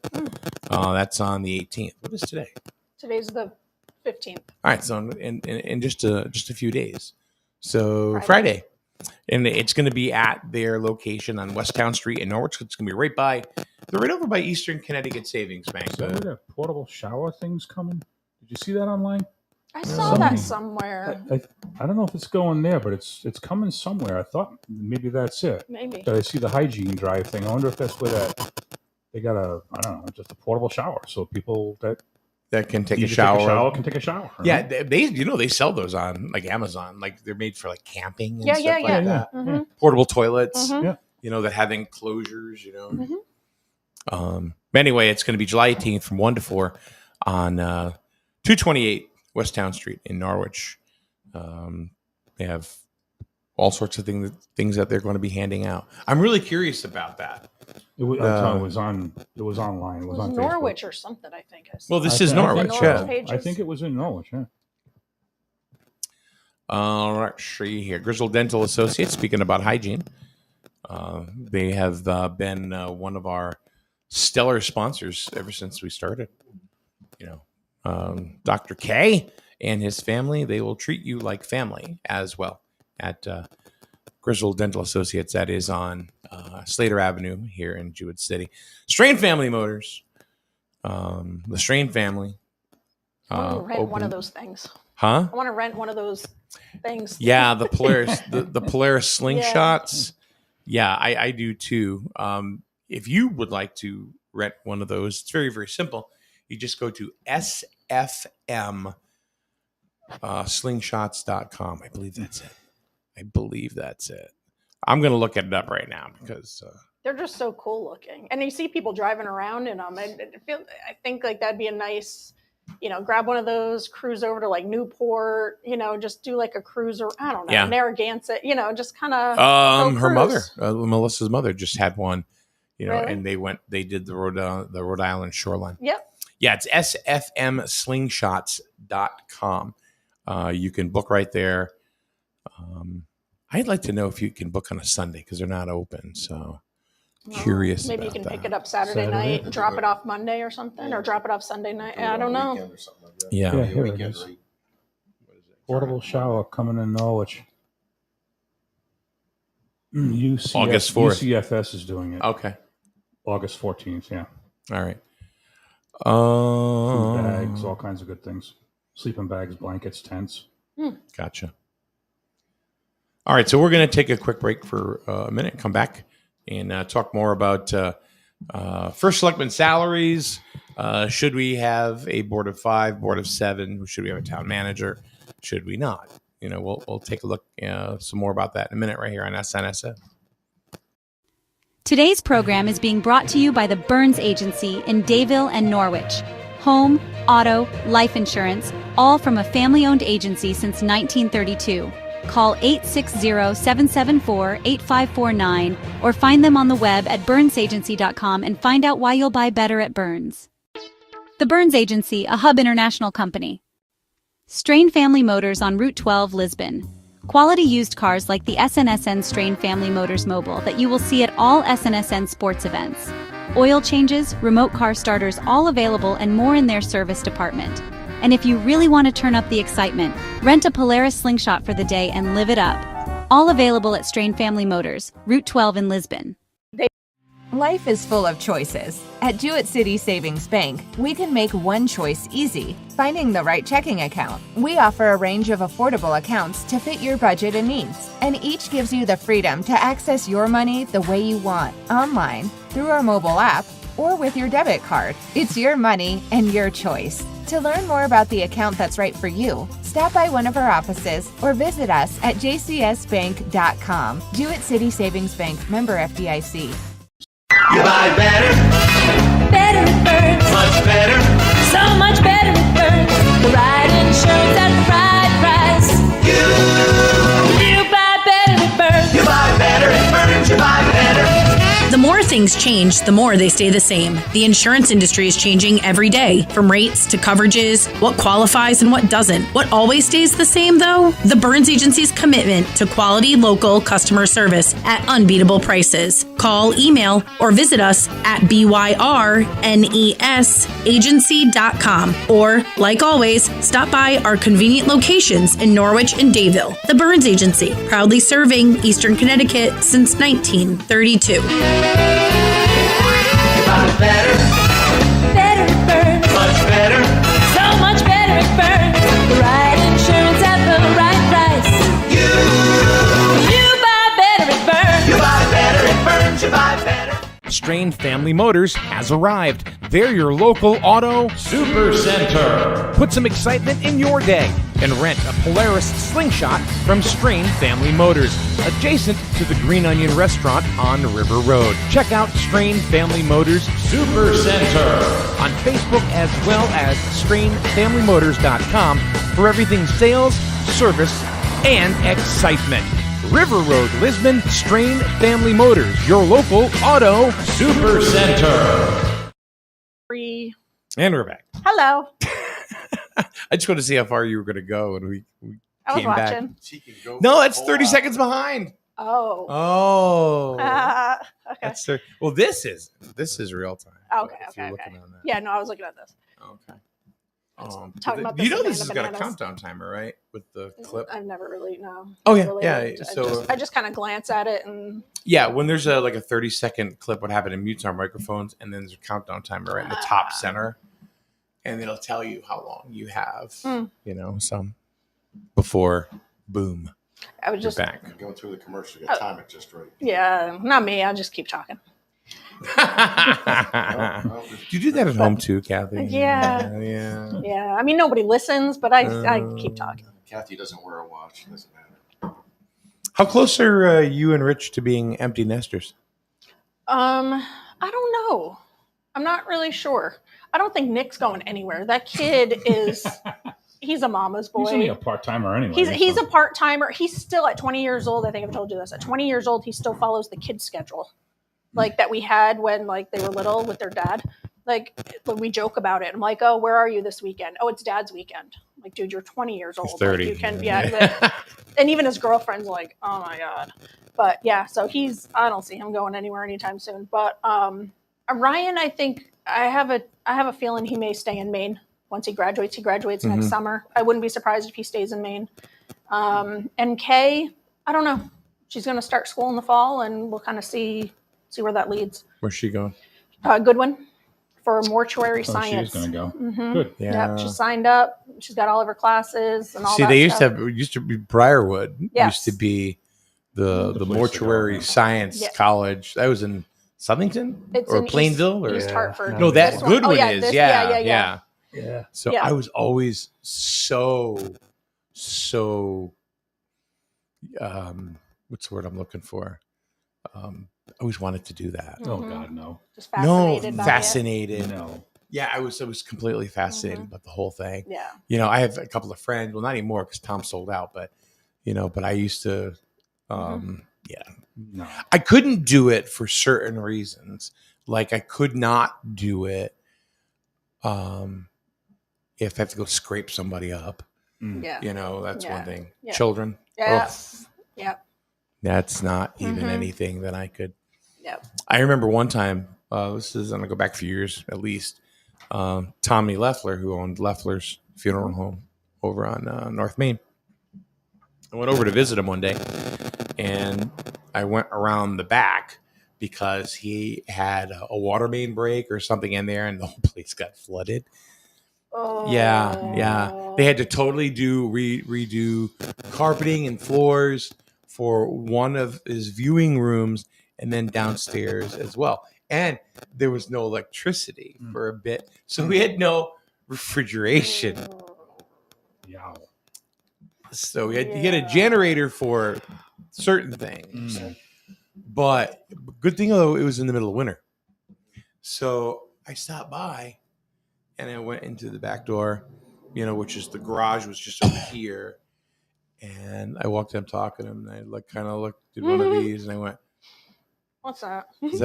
That's on the 18th. What is today? Today's the 15th. All right, so in just a few days. So Friday. Friday. And it's going to be at their location on West Town Street in Norwich. It's going to be right by, they're right over by Eastern Connecticut Savings Bank. Is that where the portable shower thing's coming? Did you see that online? I saw that Something. somewhere. I don't know if it's going there, but it's coming somewhere. I thought maybe that's it. Maybe. But I see the hygiene drive thing. I wonder if that's where they got just a portable shower, so people that That can take need a to shower. can take a shower. right? Yeah, they sell those on like Amazon. Like they're made for like camping and Yeah, stuff yeah, like yeah. that. Mhm. Portable toilets, Mhm. that have enclosures, Mhm. But anyway, it's going to be July 18th from 1 to 4 on 228 West Town Street in Norwich. They have all sorts of things that they're going to be handing out. I'm really curious about that. It was, I'm telling you, it was online. It It was was on Norwich Facebook. or something, I think. I saw. Well, this I is think- I Norwich, think Norwich so. pages. I think it was in Norwich. Yeah. All right, see here. Griswold Dental Associates, speaking about hygiene, they have been one of our stellar sponsors ever since we started. Dr. K and his family, they will treat you like family as well at Griswold Dental Associates. That is on Slater Avenue here in Jewett City. Strain Family Motors, the Strain family. I want to rent one open- of those things. Huh? I want to rent one of those things. Yeah, the Polaris, the Polaris slingshots. Yeah, I do too. If you would like to rent one of those, it's very, very simple. You just go to sfmslingshots.com. I believe that's it. I'm going to look it up right now because They're just so cool looking, and you see people driving around in them. I think like that'd be a nice, grab one of those, cruise over to like Newport, just do like a cruise or I don't know, Yeah. Narragansett, just kind of. her mother, Melissa's mother, just had one. Really? And they did the Rhode Island shoreline. Yep. Yeah, it's sfmslingshots.com. You can book right there. I'd like to know if you can book on a Sunday because they're not open. So curious. Maybe you about can that. pick it up Saturday Saturday. night, and drop it off Monday or something, or drop it off Sunday night. Do it I on don't a know. weekend or something like that. Yeah. Yeah, Maybe a here it weekend is. rate. What is it? Portable shower coming in Norwich. August 4th. UCFS is doing it. Okay. August 14th. Yeah. All right. Food bags, all kinds of good things. sleeping bags, blankets, tents. Gotcha. All right, so we're going to take a quick break for a minute, come back, and talk more about first selectman salaries. Should we have a board of 5, board of 7? Should we have a town manager? Should we not? We'll take a look some more about that in a minute right here on SNSF. Today's program is being brought to you by the Burns Agency in Dayville and Norwich. Home, auto, life insurance, all from a family-owned agency since 1932. Call 860-774-8549 or find them on the web at burnsagency.com and find out why you'll buy better at Burns. The Burns Agency, a Hub International company. Strain Family Motors on Route 12, Lisbon. Quality used cars like the SNSN Strain Family Motors Mobile that you will see at all SNSN sports events. Oil changes, remote car starters, all available and more in their service department. And if you really want to turn up the excitement, rent a Polaris Slingshot for the day and live it up. All available at Strain Family Motors, Route 12 in Lisbon. Life is full of choices. At Jewett City Savings Bank, we can make one choice easy, finding the right checking account. We offer a range of affordable accounts to fit your budget and needs, and each gives you the freedom to access your money the way you want, online, through our mobile app, or with your debit card. It's your money and your choice. To learn more about the account that's right for you, stop by one of our offices or visit us at jcsbank.com. Jewett City Savings Bank, member FDIC. You buy better. Better it burns. Much better. So much better it burns. The right insurance at the right price. You buy better it burns. You buy better, it burns. You buy better. The more things change, the more they stay the same. The insurance industry is changing every day, from rates to coverages, what qualifies and what doesn't. What always stays the same, though? The Burns Agency's commitment to quality local customer service at unbeatable prices. Call, email, or visit us at byrnesagency.com. Or, like always, stop by our convenient locations in Norwich and Dayville. The Burns Agency, proudly serving Eastern Connecticut since 1932. You buy better. Better it burns. Much better. So much better it burns. The right insurance at the right price. You buy better it burns. You buy better, it burns. You buy better. Strain Family Motors has arrived. They're your local auto super center. Put some excitement in your day and rent a Polaris Slingshot from Strain Family Motors, adjacent to the Green Onion Restaurant on River Road. Check out Strain Family Motors Super Center on Facebook as well as strainfamilymotors.com for everything sales, service, and excitement. River Road, Lisbon, Strain Family Motors, your local auto super center. And we're back. Hello. I just want to see how far you were going to go, and we I was came back. watching. She can go No, for that's a whole 30 hour. seconds behind. Oh. Oh, Okay. that's well. This is real time. Okay, if okay, you're looking okay. on that. Yeah, no, I was looking at this. Okay. Talking about the you know this has Savannah got a Bananas. countdown timer, right? With the clip. I've never really known. Oh, yeah, Really yeah, looked. so- I just kind of glance at it and Yeah, when there's a 30-second clip, what happened, it mutes our microphones, and then there's a countdown timer right in the top center, and it'll tell you how long you have. Some before boom. I was You're just back. Going through the commercial, you got time it just right. yeah, not me. I'll just keep talking. Do you do that at home too, Kathy? Yeah. Yeah. Yeah, I mean nobody listens, but I keep talking. Kathy doesn't wear a watch. It doesn't matter. How close are you and Rich to being empty nesters? I don't know. I'm not really sure. I don't think Nick's going anywhere. That kid is he's a mama's boy. He's only a part timer anyway. He's so- a part timer. He's still at 20 years old. I think I've told you this. At 20 years old, he still follows the kid's schedule, like that we had when like they were little with their dad. Like when we joke about it, I'm like, "Oh, where are you this weekend? Oh, it's Dad's weekend." I'm like, dude, you're 20 years old. He's 30. Like, you can, and even his girlfriend's like, "Oh my god." But yeah, so I don't see him going anywhere anytime soon. But Ryan, I think I have a feeling he may stay in Maine once he graduates. He graduates next summer. I wouldn't be surprised if he stays in Maine. And Kay, I don't know. She's going to start school in the fall, and we'll kind of see where that leads. Where's she going? Goodwin for mortuary Oh, science. she's going to go. Mhm. Good. Yeah. Yep, she signed up. She's got all of her classes and all See, that they used stuff. to have, it used to be Briarwood. Yes. Used to be the place to mortuary go, yeah. science Yeah. college. That was in Southington It's or in Plainville or East Hartford. no, that This good Oh, one yeah, is this- yeah. Yeah. So Yeah. I was always so what's the word I'm looking for? I always wanted to do that. Oh, Mhm. God, no. Just fascinated No, by fascinated. No. Yeah, I was completely fascinated about the whole thing. it. Yeah. You know, I have a couple of friends. Well, not anymore because Tom sold out. But but I used to. Yeah, No. I couldn't do it for certain reasons. Like I could not do it if I have to go scrape somebody up. Yeah. That's Yeah. one thing. Yeah. Children. Yeah. ugh, Yep. that's not even Mhm. anything that I could. Yep. I remember one time. This is I'm gonna go back a few years at least. Tommy Leffler, who owned Leffler's Funeral Home over on North Main. I went over to visit him one day, and I went around the back because he had a water main break or something in there, and the whole place got flooded. Oh. Yeah. They had to totally redo carpeting and floors for one of his viewing rooms, and then downstairs as well. And there was no electricity for a bit, so we had no refrigeration. Yeah. So we had to get a generator for certain things. But good thing though, it was in the middle of winter. So I stopped by and I went into the back door, which is the garage was just over here. And I walked in talking to him, and I kind of looked at one of these, and I went, What's that? "Is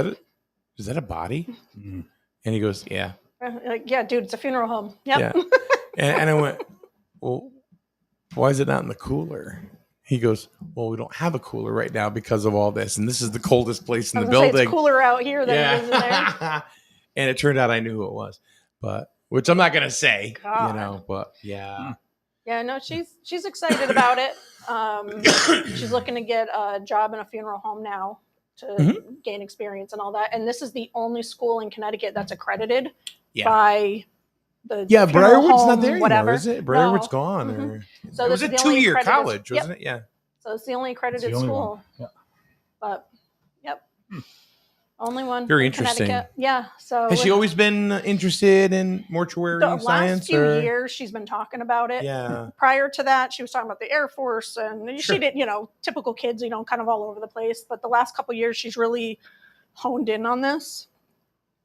that a body?" Mm. And he goes, "Yeah." Like, yeah, dude, it's a funeral home. Yep. Yeah. And I went, "Well, why is it not in the cooler?" He goes, "Well, we don't have a cooler right now because of all this, and this is the coldest place in I the was gonna say, building." it's cooler out here than it is in there. And it turned out I knew who it was, but which I'm not gonna say, God. but yeah. Yeah, no, she's excited about it. She's looking to get a job in a funeral home now to Mm-hmm. gain experience and all that. And this is the only school in Connecticut that's accredited Yeah. by the Yeah, funeral Briarwood's home, not there anymore, whatever. is it? Briarwood's No. gone. Mhm. Or So it was this a is the only 2-year accredited- college, yep. wasn't it? Yeah. So it's the only accredited It's the only school. one. Yeah. But yep. Only one. Very in interesting. Connecticut. Yeah. So Has she always been interested in mortuary the last science? few or? years she's been talking about it. Yeah. Prior to that, she was talking about the Air Force, and Sure. she did, typical kids, kind of all over the place. But the last couple years, she's really honed in on this.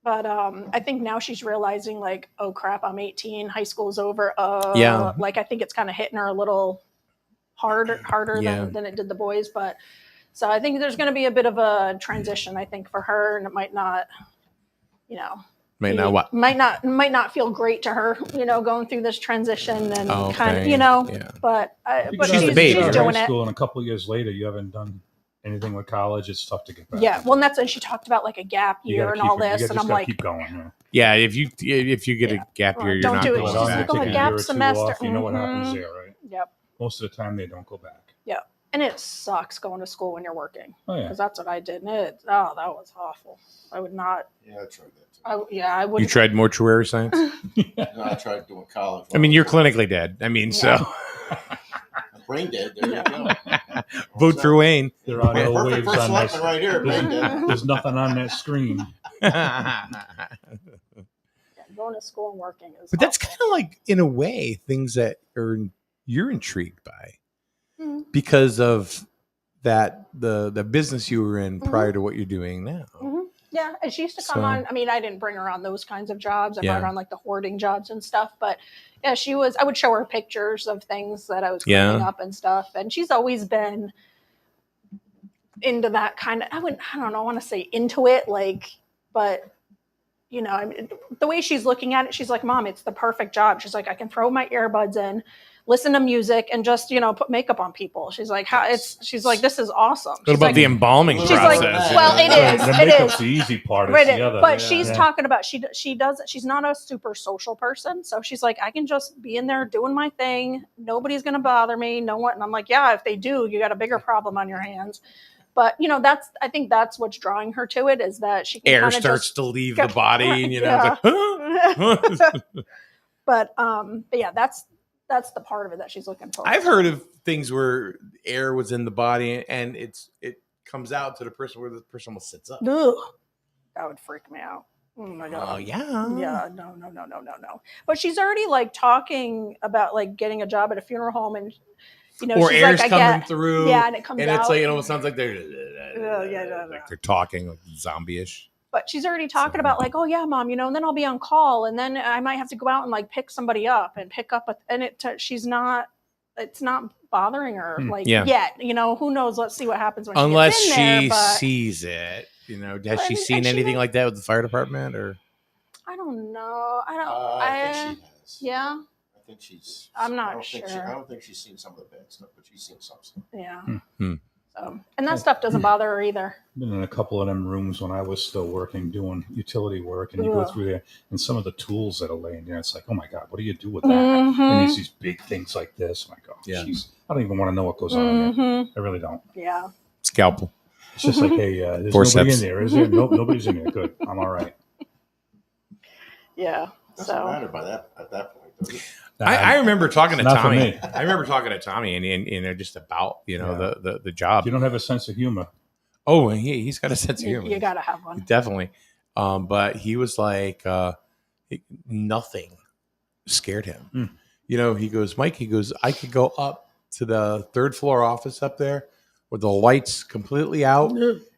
But I think now she's realizing, like, oh crap, I'm 18, high school's over. Yeah. Like, I think it's kind of hitting her a little harder Yeah. than it did the boys. But so I think there's going to be a bit of a transition, I think, for her, and it might not, Might not what? might not feel great to her, going through this transition and Oh, kind of, okay. Yeah. but She's the baby, she's right? doing high it. school, and a couple of years later, you haven't done anything with college. It's tough to get back. Yeah, well, and that's when she talked about like a gap You year gotta and all keep it- you this, just and I'm gotta like, keep going. Yeah. Yeah, if you get a gap year, you're Don't not do it. going She's Go like, back "Oh, a again. gap year or two semester." off, you know what happens Mhm. there, right? Yep, Most of the time, they don't go back. yep, and it sucks going to school when you're working Oh yeah. because that's what I did, and that was awful. I would not. Yeah, I tried that too. I You wouldn't. tried mortuary science? No, I tried doing college. I mean, you're clinically dead. I mean, Yeah. so I'm brain dead. There you go. vote for Wayne. There are no Perfect waves for on selecting this. right here. Brain dead. There's nothing on that screen. Going to school and working is. But that's awful. kind of like, in a way, things that you're intrigued by Mhm. because of that the business you were in Mhm. prior to what you're doing now. Mhm. Yeah, and she used to come So- on. I mean, I didn't bring her on those kinds of jobs. I brought Yeah. her on like the hoarding jobs and stuff. But yeah, she was. I would show her pictures of things that I was Yeah. cleaning up and stuff. And she's always been into that kind of. I don't know. I want to say into it, like, but I mean, the way she's looking at it, she's like, "Mom, it's the perfect job." She's like, "I can throw my earbuds in, listen to music, and just put makeup on people." She's like, She's like, "This is awesome." What She's about like, the embalming She's like, process? well, it is. The It makeup's is. the easy part. Right, It's the other. but she's Yeah. talking about she does. She's not a super social person, so she's like, I can just be in there doing my thing. Nobody's gonna bother me. No one. And I'm like, yeah, if they do, you got a bigger problem on your hands. But I think that's what's drawing her to it, is that she can Air kinda starts just to leave go- the body, and Yeah. it's like, but yeah, that's the part of it that she's looking for. I've heard of things where air was in the body and it comes out to the person where the person almost sits up. Ugh, that would freak me out. Oh my god. Oh yeah. Yeah, no. But she's already like talking about like getting a job at a funeral home, and Or she's air's like, coming through. yeah, and it comes and out. it's like it almost sounds like they're yeah. like they're talking like zombie-ish. But she's already talking about like, oh yeah, mom, and then I'll be on call, and then I might have to go out and like pick somebody up and pick up, it's not bothering her like Yeah. yet. Who knows? Let's see what happens when Unless she gets in there. she But sees it. Has But, she and seen she anything may- like that with the fire department or? I don't know. I think she has. Yeah, I think she's. I'm not I don't think sure. I don't think she's seen some of the bad stuff, but she's seen some stuff. yeah. Hmm. So, and that stuff doesn't bother her either. Been in a couple of them rooms when I was still working, doing utility work, and you go Ugh. through there, and some of the tools that are laying there, it's like, oh my god, what do you do with that? Mhm. And these big things like this. I'm like, oh, Yeah. jeez, I don't even want to know what goes on in there. Mhm. I really don't. Yeah. Scalpel. It's just like, hey, there's Forceps. nobody in there, is there? Nope, nobody's in there. Good, I'm all right. Yeah. Doesn't So matter by that at that point, does it? I remember talking to Not for Tommy. me. I remember talking to Tommy and just about the job. You don't have a sense of humor. Oh, he's got a sense of you, humor. you gotta have one. Definitely. But he was like, nothing scared him. He goes, Mike, I could go up to the third floor office up there with the lights completely out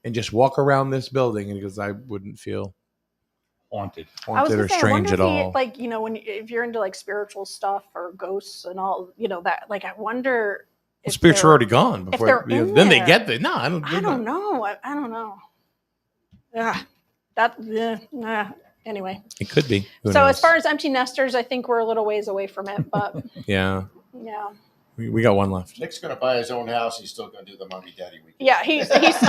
and just walk around this building. And he goes, I wouldn't feel Haunted. I was haunted gonna or say, I strange wonder at if all. like if you're into like spiritual stuff or ghosts and all, that, like, I wonder if Spirits are they're- already gone before they're in then they there. get there. No, I don't. I don't know. I don't know. Yeah. Nah. Anyway. It could be. Who So knows? as far as empty nesters, I think we're a little ways away from it, but yeah, yeah. we got one left. Nick's gonna buy his own house. He's still gonna do the mommy daddy weekend. Yeah, he's seriously.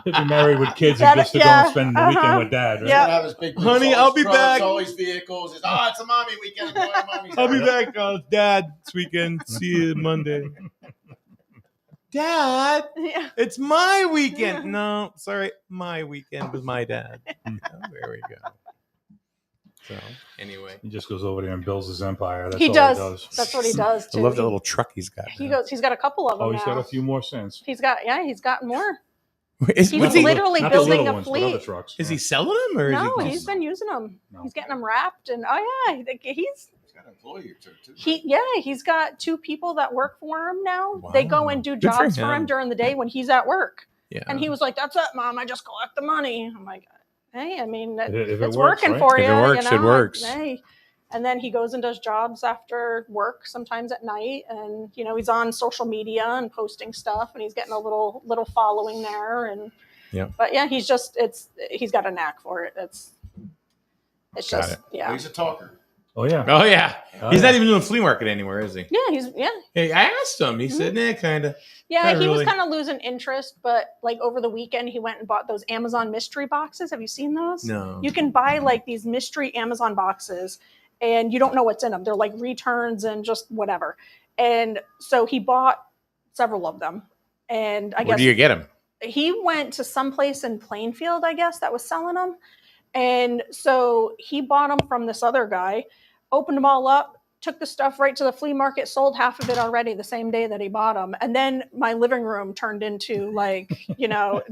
He'll be married with kids That- and gets to go yeah, and spend the weekend with dad, right? He's Yeah. gonna have his big Honey, boots, all I'll his be trucks, back. all his vehicles. It's a mommy weekend. Enjoy mommy's I'll be house. back, Dad, this weekend. See you Monday. Dad, Yeah. it's my weekend. No, sorry, my weekend with my dad. Oh, there we go. So, anyway, He just goes over there and builds his empire. That's He all does. he does. That's what he does I too. love the little truck he's got. He's got a couple of them Oh, he's now. got a few more cents. He's got more. Is, He's was he, literally Not the building little a ones, but other fleet. trucks. is he selling them or No, is he? he's been using them. No. He's getting them wrapped, and he's He's got an employee or two, too. he's got 2 people that work for him now. They go Wow. and do Good for jobs for him him. during the day when he's at work. Yeah. And he was like, "That's it, Mom. I just collect the money." I'm like, "Hey, I mean, If it it's works, working right? for If you. it works, you know? it works. Hey." And then he goes and does jobs after work, sometimes at night, and he's on social media and posting stuff, and he's getting a little following there. And Yeah. but yeah, he's got a knack for it. It's Got just it. yeah, He's a talker. Oh yeah. Oh yeah, Oh, he's yeah. not even doing flea market anymore, is he? yeah. Hey, I asked him. He said, "Nah, kind of." Yeah, Not he was really. kind of losing interest, but like over the weekend, he went and bought those Amazon mystery boxes. Have you seen those? No. You can buy like these mystery Amazon boxes, and you don't know what's in them. They're like returns and just whatever. And so he bought several of them, and I Where guess do you get him? he went to some place in Plainfield, I guess, that was selling them. And so he bought them from this other guy, opened them all up, took the stuff right to the flea market, sold half of it already the same day that he bought them. And then my living room turned into like,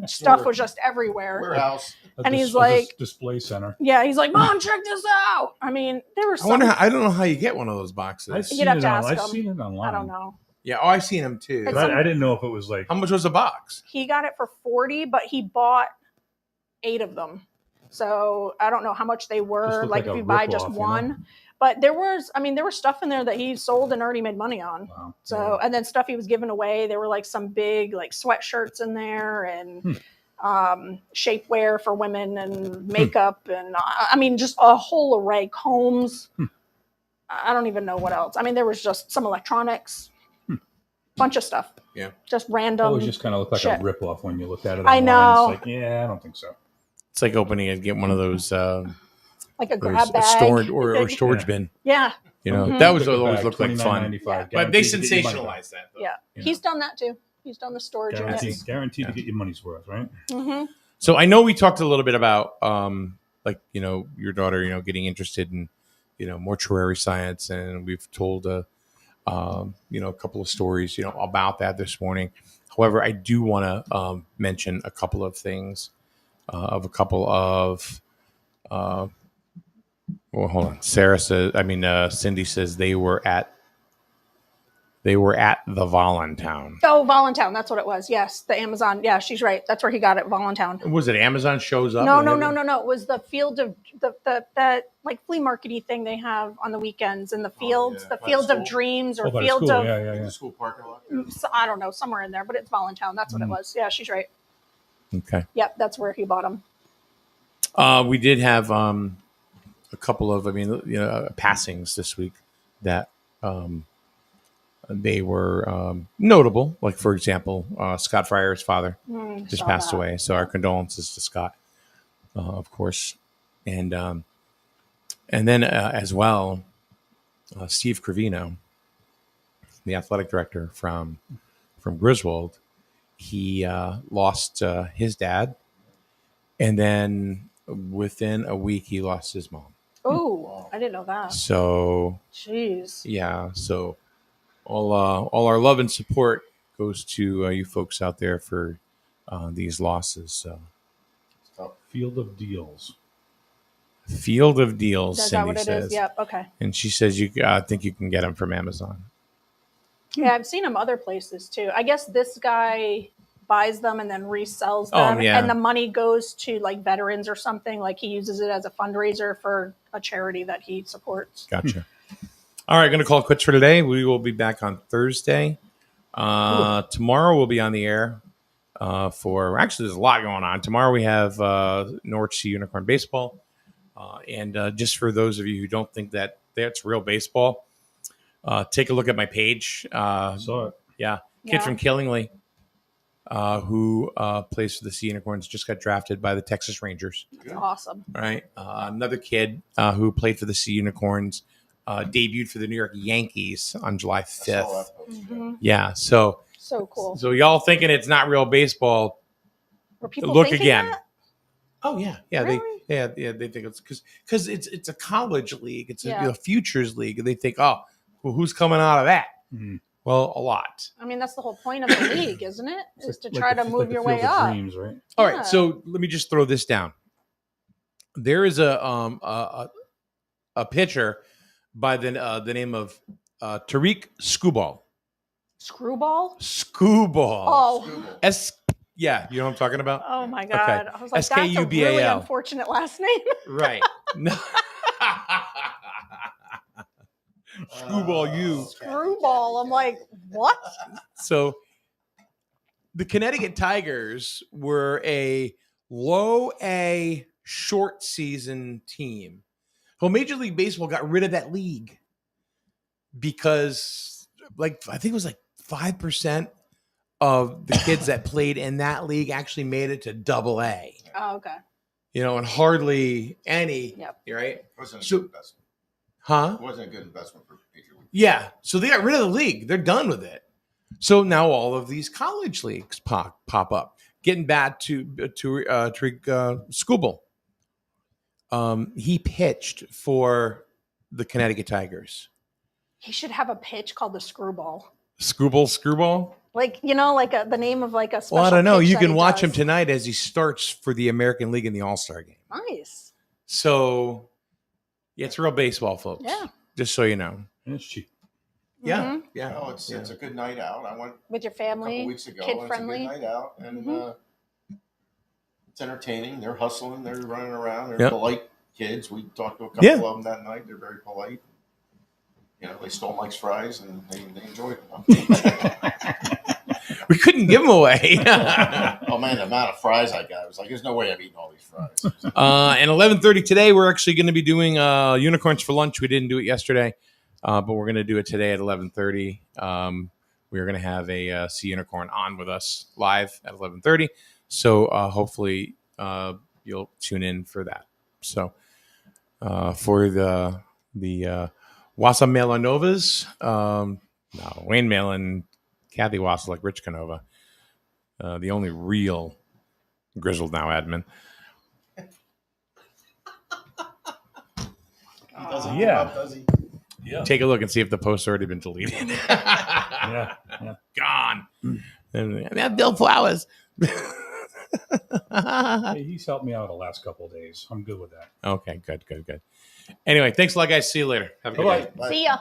stuff was just everywhere. Warehouse. And he's like- display center. Yeah, he's like, "Mom, check this out." I mean, there were I some. wonder. I don't know how you get one of those boxes. I've seen You'd have it to on. ask I've him. seen it online. I don't know. Yeah. Oh, I've seen them too. It's But I didn't know if it was like. How much was a box? He got it for 40, but he bought 8 of them. So I don't know how much they were. looked Like like if a you buy just rip-off, one. But there was stuff in there that he sold and already made money on. Wow. So, and then stuff he was giving away. There were like some big like sweatshirts in there and shapewear for women and makeup and I mean just a whole array, combs. I don't even know what else. I mean, there was just some electronics, bunch of stuff. Yeah. Just random. Always just kind of looked like shit. a rip off when you looked at it. I online. know. It's like, yeah, I don't think so. It's like opening and get one of those like a those grab bag. storage or storage Yeah. bin. Yeah. You know, Mhm. that was Pick a always bag, looked like fun. $29.95, But they guaranteed to get your money back. sensationalized that. Though. Yeah. You He's done that too. He's done the storage Guaranteed, units. guaranteed to get your money's worth, right? Mm-hmm. So I know we talked a little bit about, like, your daughter, getting interested in, mortuary science, and we've told, a couple of stories, about that this morning. However, I do want to mention a couple of things of a couple of, well, hold on. Cindy says they were at the Voluntown. Oh, Voluntown. That's what it was. Yes, the Amazon. Yeah, she's right. That's where he got it. Voluntown. Was it Amazon shows up? No. and everything? It was the field of the like flea markety thing they have on the weekends in the fields, yeah. the By the fields of school? dreams or Oh, by the fields school. of Yeah. The school parking lot. I don't know, somewhere in there, but it's Voluntown. That's what it was. Yeah, she's right. Okay. Yep, that's where he bought them. We did have a couple of, passings this week that they were notable. Like, for example, Scott Fryer's father just passed away. So our condolences to Scott, of course. And then as well, Steve Cravino, the athletic director from Griswold, he lost his dad. And then within a week, he lost his mom. Oh, I didn't know that. So, Jeez. yeah. So all our love and support goes to you folks out there for these losses. So, Field of Deals. Field of Deals, Is that Cindy what it says. is? Yep. Okay. And she says I think you can get them from Amazon. Yeah, I've seen them other places too. I guess this guy buys them and then resells Oh, them, yeah. and the money goes to like veterans or something. Like he uses it as a fundraiser for a charity that he supports. Gotcha. All right, going to call it quits for today. We will be back on Thursday. Tomorrow we'll be on the air actually, there's a lot going on. Tomorrow we have Norwich Sea Unicorn Baseball. And just for those of you who don't think that that's real baseball, take a look at my page. Saw it. Yeah. Kid Yeah. from Killingly, who plays for the Sea Unicorns, just got drafted by the Texas Rangers. It's awesome. All right. Another kid who played for the Sea Unicorns debuted for the New York Yankees on July I saw that 5th. post, Mm-hmm. Yeah. So So cool. y'all thinking it's not real baseball, Were people look thinking again. that? Oh yeah, yeah. Really? They think it's because it's a college league. It's Yeah. a futures league. They think, well, who's coming out of that? Mhm. Well, a lot. I mean, that's the whole point of the league, isn't it? Is to Like try to the- move like the your Field way of up. Dreams, right? All Yeah. right, so let me just throw this down. There is a pitcher by the name of Tariq Skubal. Screwball? Skubal. Oh. Yeah, you know what I'm talking about? Oh my God. I was like, that's a really Skubal. unfortunate last name. Right. No. Screwball you. Screwball. I'm like, what? So the Connecticut Tigers were a low A short season team. Well, Major League Baseball got rid of that league because I think it was like 5% of the kids that played in that league actually made it to Double A. Oh, okay. And hardly any. Yep. Right? It wasn't a So- good investment. Huh? It wasn't a good investment for Major League. Yeah. So they got rid of the league. They're done with it. So now all of these college leagues pop up. Getting back to Tariq Skubal. He pitched for the Connecticut Tigers. He should have a pitch called the Screwball. Screwball? Like, the name of like a special Well, I don't know. pitch You that can he watch him does. tonight as he starts for the American League in the All-Star game. Nice. So, yeah, it's real baseball, folks. Yeah. Just so you know. And it's cheap. Yeah. Mhm. Yeah. No, it's a good night out. I went With your a couple family, weeks ago. kid and friendly. It's a good night out, and Mhm. it's entertaining. They're hustling. They're running around. They're Yep. polite kids. We talked to a couple Yeah. of them that night. They're very polite. They stole Mike's fries and they enjoyed them. We couldn't give them away. Oh man, the amount of fries I got! I was like, "There's no way I'm eating all these fries." And 11:30 today, we're actually going to be doing unicorns for lunch. We didn't do it yesterday, but we're going to do it today at 11:30. We're going to have a Sea Unicorn on with us live at 11:30. So hopefully you'll tune in for that. So for the Wasa Melanovas, no, Wayne Malin, Kathy Wasa, like Rich Canova. the only real Grizzled Now admin. Yeah. Take a look and see if the post's already been deleted. Yeah. Yeah. Gone. And that Bill Flowers. Hey, he's helped me out the last couple of days. I'm good with that. Okay, good. Anyway, thanks a lot, guys. See you later. Have a good Bye-bye. night. See ya.